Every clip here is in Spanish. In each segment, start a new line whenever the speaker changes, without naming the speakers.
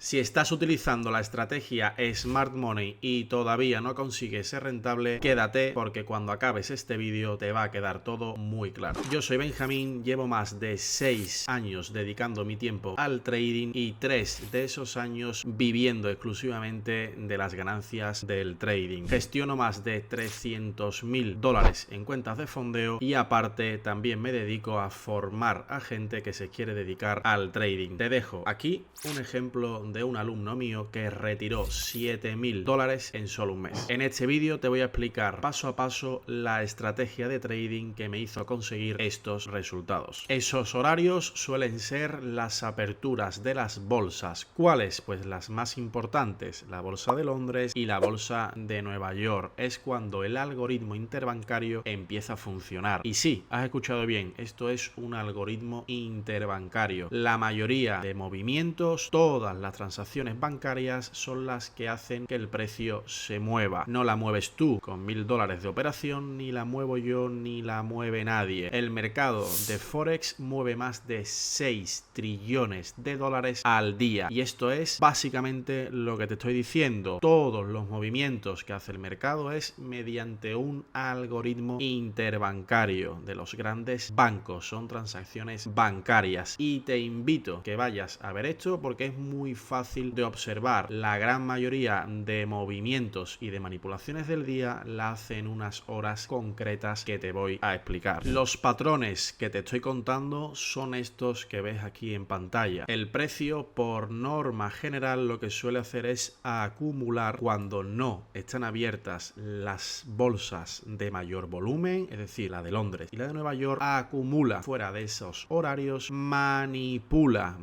Si estás utilizando la estrategia Smart Money y todavía no consigues ser rentable, quédate porque cuando acabes este vídeo te va a quedar todo muy claro. Yo soy Benjamín, llevo más de 6 años dedicando mi tiempo al trading y 3 de esos años viviendo exclusivamente de las ganancias del trading. Gestiono más de $300.000 en cuentas de fondeo y aparte también me dedico a formar a gente que se quiere dedicar al trading. Te dejo aquí un ejemplo de un alumno mío que retiró $7.000 en solo un mes. En este vídeo te voy a explicar paso a paso la estrategia de trading que me hizo conseguir estos resultados. Esos horarios suelen ser las aperturas de las bolsas. ¿Cuáles? Pues las más importantes, la bolsa de Londres y la bolsa de Nueva York. Es cuando el algoritmo interbancario empieza a funcionar. Y sí, has escuchado bien, esto es un algoritmo interbancario. La mayoría de movimientos, todas las transacciones bancarias son las que hacen que el precio se mueva. No la mueves tú con $1.000 de operación, ni la muevo yo, ni la mueve nadie. El mercado de Forex mueve más de 6 trillones de dólares al día. Y esto es básicamente lo que te estoy diciendo. Todos los movimientos que hace el mercado es mediante un algoritmo interbancario de los grandes bancos. Son transacciones bancarias. Y te invito a que vayas a ver esto porque es muy fácil de observar. La gran mayoría de movimientos y de manipulaciones del día la hacen unas horas concretas que te voy a explicar. Los patrones que te estoy contando son estos que ves aquí en pantalla. El precio, por norma general, lo que suele hacer es acumular cuando no están abiertas las bolsas de mayor volumen, es decir, la de Londres y la de Nueva York, acumula fuera de esos horarios, manipulación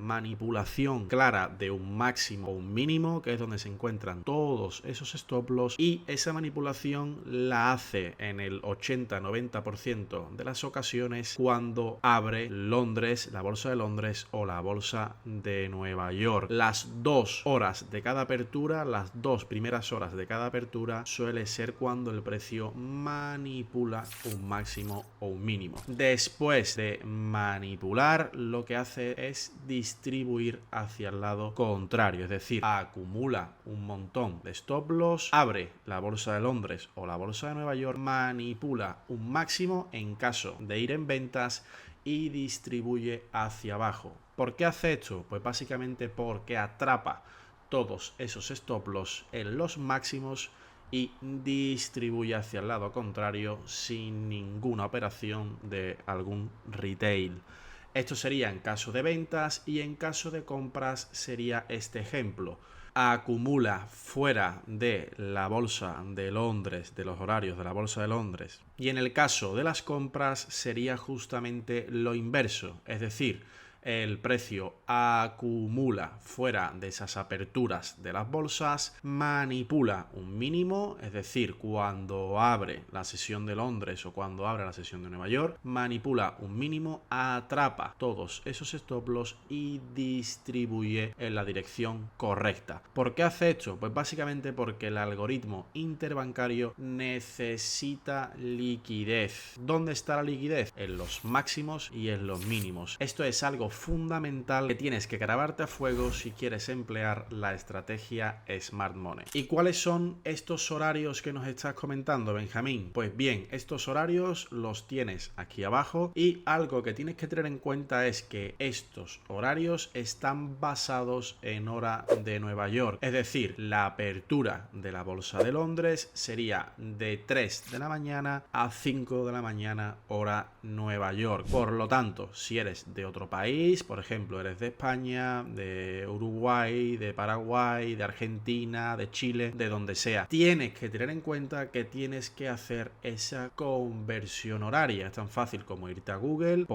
clara de un máximo o un mínimo, que es donde se encuentran todos esos stop loss, y esa manipulación la hace en el 80-90% de las ocasiones cuando abre Londres, la bolsa de Londres o la bolsa de Nueva York. Las 2 horas de cada apertura, las 2 primeras horas de cada apertura suele ser cuando el precio manipula un máximo o un mínimo. Después de manipular, lo que hace es distribuir hacia el lado contrario, es decir, acumula un montón de stop loss, abre la bolsa de Londres o la bolsa de Nueva York, manipula un máximo en caso de ir en ventas y distribuye hacia abajo. ¿Por qué hace esto? Pues básicamente porque atrapa todos esos stop loss en los máximos y distribuye hacia el lado contrario sin ninguna operación de algún retail. Esto sería en caso de ventas y en caso de compras sería este ejemplo. Acumula fuera de la bolsa de Londres, de los horarios de la bolsa de Londres. Y en el caso de las compras sería justamente lo inverso, es decir, el precio acumula fuera de esas aperturas de las bolsas, manipula un mínimo, es decir, cuando abre la sesión de Londres o cuando abre la sesión de Nueva York, manipula un mínimo, atrapa todos esos stop loss y distribuye en la dirección correcta. ¿Por qué hace esto? Pues básicamente porque el algoritmo interbancario necesita liquidez. ¿Dónde está la liquidez? En los máximos y en los mínimos. Esto es algo fundamental que tienes que grabarte a fuego si quieres emplear la estrategia Smart Money. ¿Y cuáles son estos horarios que nos estás comentando, Benjamín? Pues bien, estos horarios los tienes aquí abajo y algo que tienes que tener en cuenta es que estos horarios están basados en hora de Nueva York. Es decir, la apertura de la bolsa de Londres sería de 3 de la mañana a 5 de la mañana hora Nueva York. Por lo tanto, si eres de otro país, por ejemplo, eres de España, de Uruguay, de Paraguay, de Argentina, de Chile, de donde sea, tienes que tener en cuenta que tienes que hacer esa conversión horaria. Es tan fácil como irte a Google,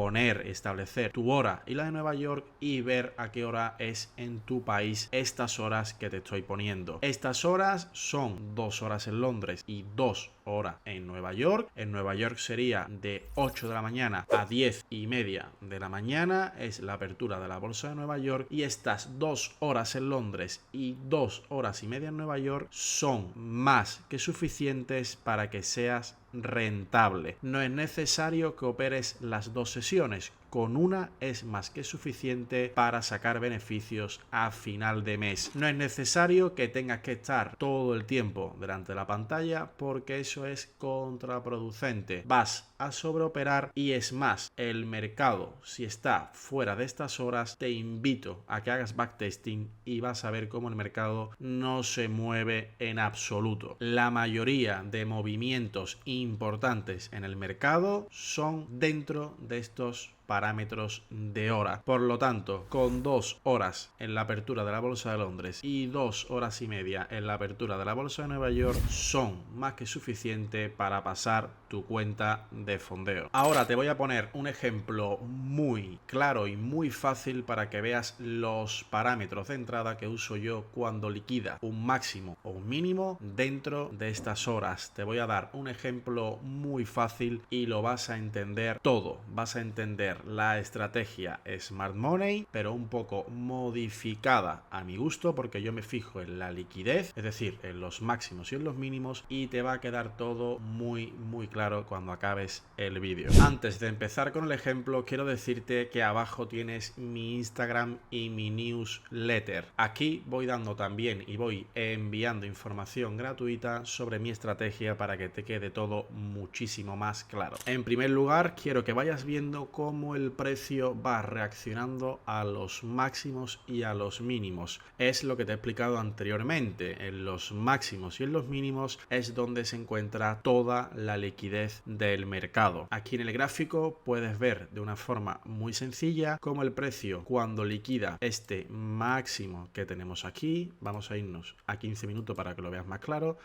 establecer tu hora y la de Nueva York y ver a qué hora es en tu país estas horas que te estoy poniendo. Estas horas son 2 horas en Londres y 2 horas en Nueva York. En Nueva York sería de 8 de la mañana a 10:30 de la mañana. Es la apertura de la bolsa de Nueva York y estas 2 horas en Londres y 2 horas y media en Nueva York son más que suficientes para que seas rentable. No es necesario que operes las 2 sesiones. con una es más que suficiente para sacar beneficios a final de mes. No es necesario que tengas que estar todo el tiempo delante de la pantalla porque eso es contraproducente. Vas a sobreoperar y es más, el mercado, si está fuera de estas horas, te invito a que hagas backtesting y vas a ver cómo el mercado no se mueve en absoluto. La mayoría de movimientos importantes en el mercado son dentro de estos parámetros de hora. Por lo tanto, con 2 horas en la apertura de la Bolsa de Londres y 2 horas y media en la apertura de la Bolsa de Nueva York son más que suficiente para pasar tu cuenta de fondeo. Ahora te voy a poner un ejemplo muy claro y muy fácil para que veas los parámetros de entrada que uso yo cuando liquida un máximo o un mínimo dentro de estas horas. Te voy a dar un ejemplo muy fácil y lo vas a entender todo. Vas a entender la estrategia Smart Money, pero un poco modificada a mi gusto, porque yo me fijo en la liquidez, es decir, en los máximos y en los mínimos, y te va a quedar todo muy claro cuando acabes el vídeo. Antes de empezar con el ejemplo, quiero decirte que abajo tienes mi Instagram y mi newsletter. Aquí voy dando también y voy enviando información gratuita sobre mi estrategia para que te quede todo muchísimo más claro. En primer lugar, quiero que vayas viendo cómo el precio va reaccionando a los máximos y a los mínimos. Es lo que te he explicado anteriormente. En los máximos y en los mínimos es donde se encuentra toda la liquidez del mercado. Aquí en el gráfico puedes ver de una forma muy sencilla cómo el precio, cuando liquida este máximo que tenemos aquí, vamos a irnos a 15 minutos para que lo veas más claro,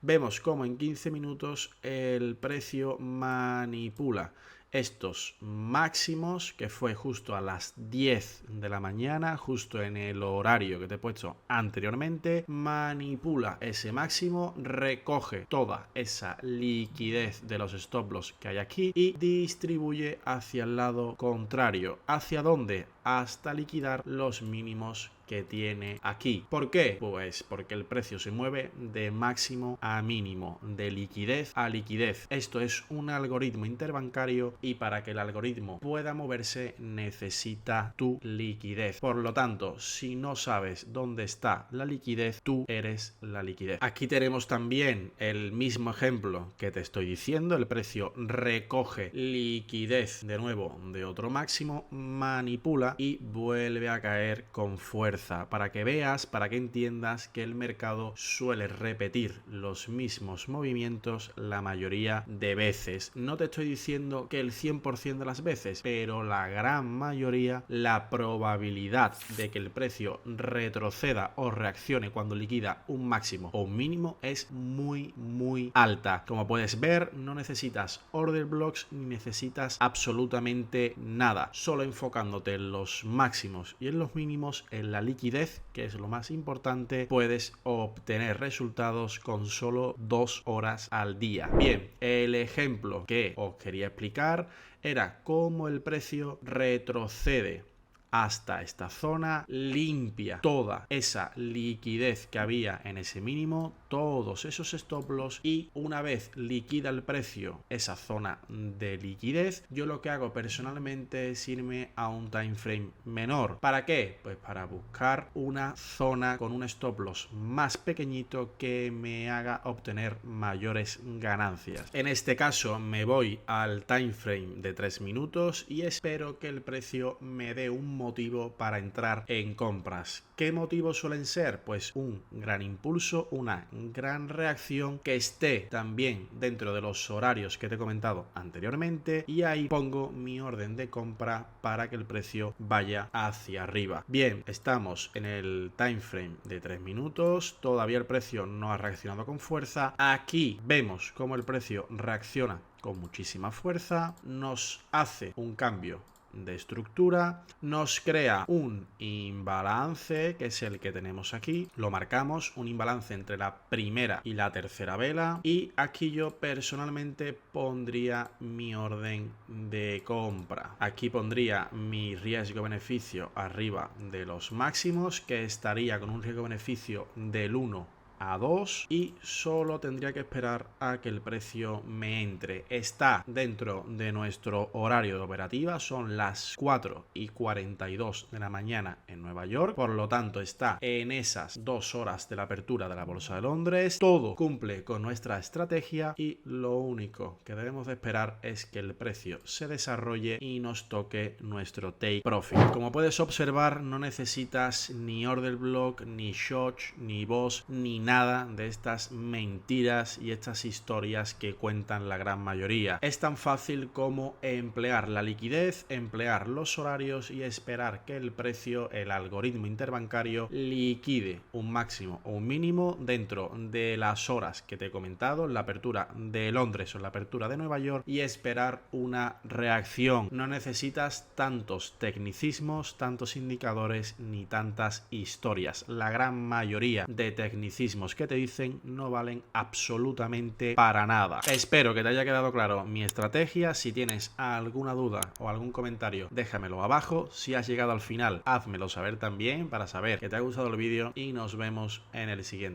vemos cómo en 15 minutos el precio manipula estos máximos, que fue justo a las 10 de la mañana, justo en el horario que te he puesto anteriormente, manipula ese máximo, recoge toda esa liquidez de los stop loss que hay aquí y distribuye hacia el lado contrario. ¿Hacia dónde? Hasta liquidar los mínimos que tiene aquí. ¿Por qué? Pues porque el precio se mueve de máximo a mínimo, de liquidez a liquidez. Esto es un algoritmo interbancario y para que el algoritmo pueda moverse necesita tu liquidez. Por lo tanto, si no sabes dónde está la liquidez, tú eres la liquidez. Aquí tenemos también el mismo ejemplo que te estoy diciendo. El precio recoge liquidez de nuevo de otro máximo, manipula y vuelve a caer con fuerza. Para que veas, para que entiendas que el mercado suele repetir los mismos movimientos la mayoría de veces. No te estoy diciendo que el 100% de las veces, pero la gran mayoría, la probabilidad de que el precio retroceda o reaccione cuando liquida un máximo o un mínimo es muy alta. Como puedes ver, no necesitas order blocks ni necesitas absolutamente nada. Solo enfocándote en los máximos y en los mínimos, en la liquidez, que es lo más importante, puedes obtener resultados con solo 2 horas al día. Bien, el ejemplo que os quería explicar era cómo el precio retrocede hasta esta zona, limpia toda esa liquidez que había en ese mínimo, todos esos stop loss, y una vez liquida el precio esa zona de liquidez, yo lo que hago personalmente es irme a un time frame menor. ¿Para qué? Pues para buscar una zona con un stop loss más pequeñito que me haga obtener mayores ganancias. En este caso me voy al time frame de 3 minutos y espero que el precio me dé un motivo para entrar en compras. ¿Qué motivos suelen ser? Pues un gran impulso, una gran reacción que esté también dentro de los horarios que te he comentado anteriormente, y ahí pongo mi orden de compra para que el precio vaya hacia arriba. Bien, estamos en el time frame de 3 minutos, todavía el precio no ha reaccionado con fuerza. Aquí vemos cómo el precio reacciona con muchísima fuerza, nos hace un cambio de estructura, nos crea un imbalance que es el que tenemos aquí, lo marcamos, un imbalance entre la primera y la tercera vela, y aquí yo personalmente pondría mi orden de compra. Aquí pondría mi riesgo-beneficio arriba de los máximos, que estaría con un riesgo-beneficio del 1 a 2 y solo tendría que esperar a que el precio me entre. Está dentro de nuestro horario de operativa, son las 4:42 de la mañana en Nueva York, por lo tanto está en esas 2 horas de la apertura de la Bolsa de Londres. Todo cumple con nuestra estrategia y lo único que debemos de esperar es que el precio se desarrolle y nos toque nuestro take profit. Como puedes observar, no necesitas ni order block, ni short, ni boss, ni nada de estas mentiras y estas historias que cuentan la gran mayoría. Es tan fácil como emplear la liquidez, emplear los horarios y esperar que el precio, el algoritmo interbancario, liquide un máximo o un mínimo dentro de las horas que te he comentado, la apertura de Londres o la apertura de Nueva York, y esperar una reacción. No necesitas tantos tecnicismos, tantos indicadores ni tantas historias. La gran mayoría de tecnicismos que te dicen no valen absolutamente para nada. Espero que te haya quedado claro mi estrategia. Si tienes alguna duda o algún comentario, déjamelo abajo. Si has llegado al final, házmelo saber también para saber que te ha gustado el vídeo y nos vemos en el siguiente.